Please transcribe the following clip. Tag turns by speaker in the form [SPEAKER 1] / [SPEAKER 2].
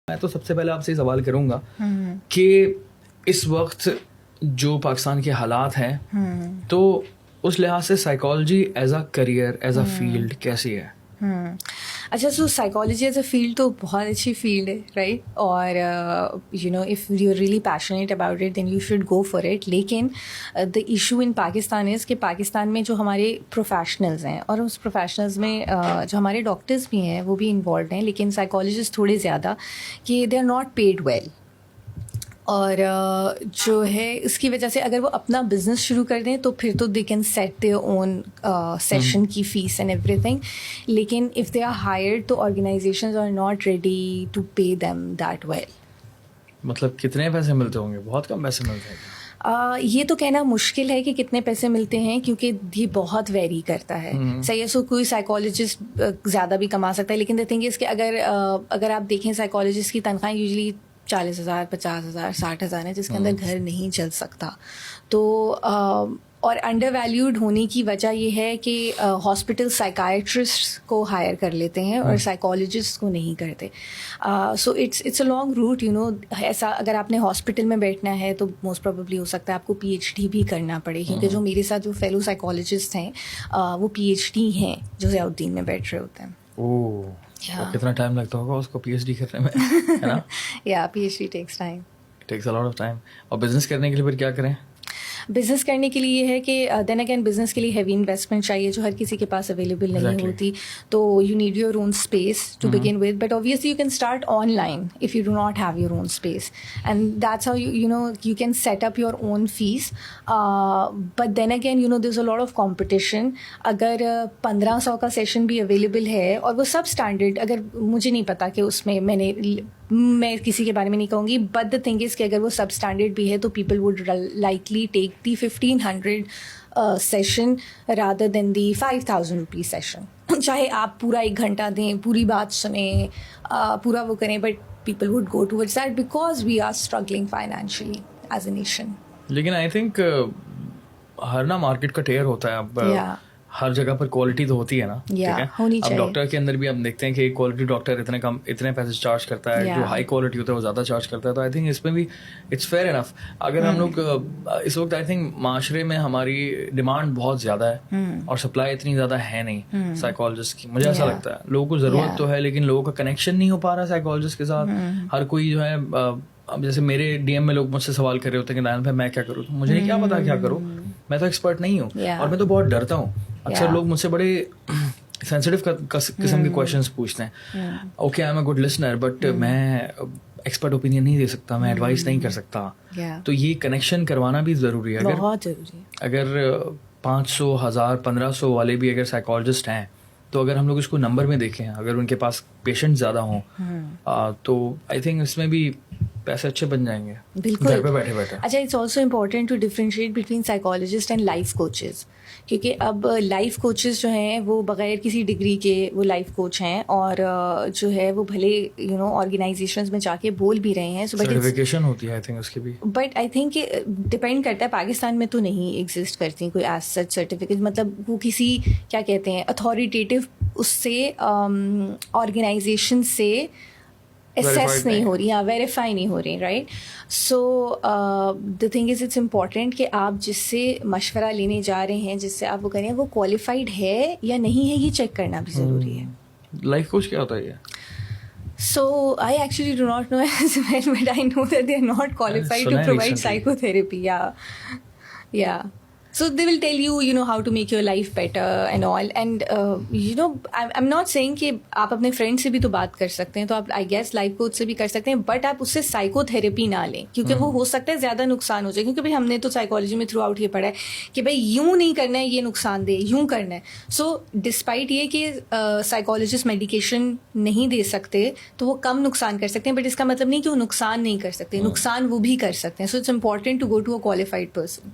[SPEAKER 1] میں تو سب سے پہلے آپ سے سوال کروں گا کہ اس وقت جو پاکستان کے حالات ہیں تو اس لحاظ سے psychology as a career as a field کیسی ہے؟
[SPEAKER 2] اچھا، so psychology as a field تو بہت اچھی فیلڈ ہے، رائٹ؟ اور you know if you are really passionate about it then you should go for it. لیکن دا ایشو ان پاکستان از کہ پاکستان میں جو ہمارے پروفیشنلز ہیں اور اس پروفیشنلز میں جو ہمارے ڈاکٹرز بھی ہیں وہ بھی انوالوڈ ہیں، لیکن سائیکالوجسٹ تھوڑے زیادہ، کہ they are not paid well. اور جو ہے اس کی وجہ سے اگر وہ اپنا بزنس شروع کر دیں تو پھر تو they can set their own session کی فیس اینڈ ایوری تھنگ. لیکن اف دے آر ہائرڈ تو organizations are not ready to pay them that well.
[SPEAKER 1] مطلب کتنے پیسے ملتے ہوں گے؟ بہت کم پیسے ملتے ہیں.
[SPEAKER 2] یہ تو کہنا مشکل ہے کہ کتنے پیسے ملتے ہیں، کیونکہ یہ بہت ویری کرتا ہے. صحیح، سو کوئی سائیکالوجسٹ زیادہ بھی کما سکتا ہے، لیکن دا تھنگ از کہ اگر آپ دیکھیں سائیکالوجسٹ کی تنخواہیں یوزلی 40,000 50,000 60,000 ہے، جس کے اندر گھر نہیں چل سکتا. تو اور انڈر ویلیوڈ ہونے کی وجہ یہ ہے کہ ہاسپٹل سائیکائٹرسٹ کو ہائر کر لیتے ہیں اور سائیکالوجسٹ کو نہیں کرتے. So it's a long route, you know. ایسا اگر آپ نے ہاسپٹل میں بیٹھنا ہے تو موسٹ پروبیبلی ہو سکتا ہے آپ کو PhD بھی کرنا پڑے، کیونکہ جو میرے ساتھ جو فیلو سائیکالوجسٹ ہیں وہ PhD ہیں جو ضیاء الدین میں بیٹھ رہے ہوتے ہیں.
[SPEAKER 1] کتنا ٹائم لگتا ہوگا اس کو PhD کرنے میں؟ ہے نا؟
[SPEAKER 2] یا PhD takes time.
[SPEAKER 1] Takes a lot of time. اور بزنس کرنے کے لیے پھر کیا کریں؟
[SPEAKER 2] بزنس کرنے کے لیے یہ ہے کہ دین اگین بزنس کے لیے ہیوی انویسٹمنٹ چاہیے جو ہر کسی کے پاس اویلیبل نہیں ہوتی. تو you need your own space to begin with, but obviously you can start online if you do not have your own space, and that's how you know you can set up your own fees. But then again, you know, there's a lot of competition. اگر 1500 کا session بھی available ہے اور وہ سب standard, اگر مجھے نہیں پتا کہ اس میں میں کسی کے بارے میں نہیں کہوں گی، بٹ دا تھنگ از کہ اگر وہ سب اسٹینڈرڈ بھی ہے تو people would likely take the 1500 session rather than the 5,000 rupees session. چاہے آپ پورا 1 گھنٹہ دیں، پوری بات سنیں، پورا وہ کریں، but people would go towards that because we are struggling financially as a nation.
[SPEAKER 1] لیکن آئی تھنک ہر نا مارکیٹ کا ٹیئر ہوتا ہے. اب ہر جگہ پر کوالٹی تو ہوتی ہے نا، ٹھیک ہے. اب ڈاکٹر کے اندر بھی ہم دیکھتے ہیں کہ ایک کوالٹی ڈاکٹر اتنے پیسے چارج کرتا ہے، جو ہائی کوالٹی ہوتا ہے وہ زیادہ چارج کرتا ہے. تو آئی تھنک اس میں بھی اٹس فیئر انف. اگر ہم لوگ اس وقت آئی تھنک معاشرے میں ہماری ڈیمانڈ بہت زیادہ ہے اور سپلائی اتنی زیادہ ہے نہیں سائیکالوجسٹ کی. مجھے ایسا لگتا ہے لوگوں کو ضرورت تو ہے، لیکن لوگوں کا کنیکشن نہیں ہو پا رہا سائیکالوجسٹ کے ساتھ. ہر کوئی جو ہے، اب جیسے میرے DM میں لوگ مجھ سے سوال کر رہے ہوتے ہیں کہ نائن بھائی میں کیا کروں، مجھے نہیں کیا پتا کیا کروں، میں تو ایکسپرٹ نہیں ہوں اور میں تو بہت ڈرتا ہوں. اکثر لوگ مجھ سے بڑے سینسٹیو قسم کے کویشچنس پوچھتے ہیں. Okay, I am a good listener, but میں ایکسپرٹ اوپینین نہیں دے سکتا، میں ایڈوائز نہیں کر سکتا. تو یہ کنیکشن کروانا بھی ضروری ہے.
[SPEAKER 2] بہت ضروری ہے.
[SPEAKER 1] اگر 500 1000 1500 والے بھی اگر سائیکالوجسٹ ہیں تو اگر ہم لوگ اس کو نمبر میں دیکھیں، اگر ان کے پاس پیشنٹ زیادہ ہوں تو آئی تھنک اس میں بھی پیسے اچھے بن جائیں گے گھر پہ بیٹھے بیٹھے.
[SPEAKER 2] اچھا، it's also important to differentiate between psychologist and life coaches, کیونکہ اب لائف کوچز جو ہیں وہ بغیر کسی ڈگری کے وہ لائف کوچ ہیں، اور جو ہے وہ بھلے یو نو آرگنائزیشنز میں جا کے بول بھی رہے ہیں،
[SPEAKER 1] سرٹیفکیشن ہوتی ہے آئی تھنک اس کی بھی.
[SPEAKER 2] بٹ آئی تھنک ڈپینڈ کرتا ہے. پاکستان میں تو نہیں ایگزسٹ کرتی کوئی ایز سچ سرٹیفکیٹ، مطلب وہ کسی کیا کہتے ہیں اتھارٹیٹیو اس سے آرگنائزیشن سے اسیس نہیں ہو رہی، یا ویریفائی نہیں ہو رہی، right? So the thing is it's important کہ آپ جس سے مشورہ لینے جا رہے ہیں، جس سے آپ وہ کریں، وہ کوالیفائڈ ہے یا نہیں ہے، یہ چیک کرنا بھی ضروری ہے.
[SPEAKER 1] لائف کوچ کیا ہوتا ہے یہ؟
[SPEAKER 2] So I actually do not know as well, but I know that they are not qualified to provide psychotherapy. Yeah. So they will tell you, you know, how to make your life better and all. And, you know, I'm not saying کہ آپ اپنے friend سے بھی تو بات کر سکتے ہیں، تو آپ آئی گیس لائف کوچ سے بھی کر سکتے ہیں، بٹ آپ اس سے سائیکو تھراپی نہ لیں، کیونکہ وہ ہو سکتا ہے زیادہ نقصان ہو جائے. کیونکہ بھائی ہم نے تو سائیکالوجی میں تھرو آؤٹ یہ پڑھا ہے کہ بھائی یوں نہیں کرنا ہے، یہ نقصان دہ، یوں کرنا ہے. سو ڈسپائٹ یہ کہ سائیکالوجسٹ میڈیکیشن نہیں دے سکتے تو وہ کم نقصان کر سکتے ہیں، بٹ اس کا مطلب نہیں کہ وہ نقصان نہیں کر سکتے، نقصان وہ بھی کر سکتے ہیں. So it's important to go to a qualified person.